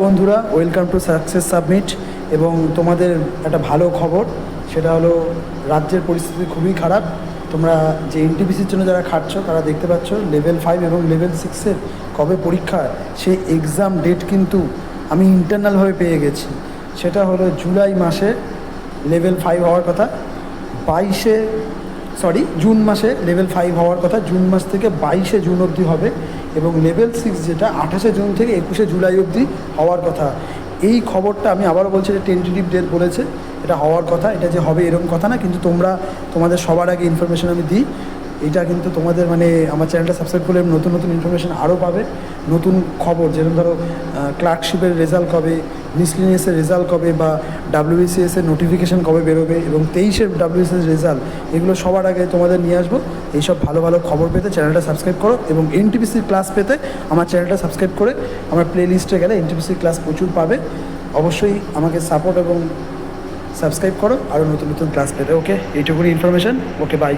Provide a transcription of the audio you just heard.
বন্ধুরা, welcome to success submit. এবং তোমাদের একটা ভালো খবর, সেটা হলো রাজ্যের পরিস্থিতি খুবই খারাপ। তোমরা যে এনটিপিসির জন্য যারা খাটছো তারা দেখতে পাচ্ছ লেভেল 5 এবং লেভেল 6-এর কবে পরীক্ষা, সেই এক্সাম ডেট কিন্তু আমি ইন্টারনালভাবে পেয়ে গেছি। সেটা হলো জুলাই মাসে লেভেল 5 হওয়ার কথা, জুন মাসে লেভেল 5 হওয়ার কথা। জুন মাস থেকে 22শে জুন অবধি হবে এবং লেভেল 6 যেটা 28শে জুন থেকে 21শে জুলাই অবধি হওয়ার কথা। এই খবরটা আমি আবারও বলছি, যে টেন্টেটিভ ডেট বলেছে, এটা হওয়ার কথা। এটা যে হবে এরকম কথা না, কিন্তু তোমাদের সবার আগে ইনফরমেশন আমি দিই। এটা কিন্তু তোমাদের আমার চ্যানেলটা সাবস্ক্রাইব করলে নতুন নতুন ইনফরমেশন আরও পাবে। নতুন খবর, যেরকম ধরো ক্লার্কশিপের রেজাল্ট কবে, মিসলিনিয়াসের রেজাল্ট কবে, বা ডাব্লিউবিসিএসের নোটিফিকেশান কবে বেরোবে, এবং 23শে ডাব্লিউবিসিএস রেজাল্ট, এগুলো সবার আগে তোমাদের নিয়ে আসবো। এইসব ভালো ভালো খবর পেতে চ্যানেলটা সাবস্ক্রাইব করো, এবং এনটিপিসির ক্লাস পেতে আমার চ্যানেলটা সাবস্ক্রাইব করে আমার প্লে লিস্টে গেলে এনটিপিসির ক্লাস প্রচুর পাবে। অবশ্যই আমাকে সাপোর্ট এবং সাবস্ক্রাইব করো আরও নতুন নতুন ক্লাস পেতে। ওকে, এইটুকুনি ইনফরমেশান। Okay, by.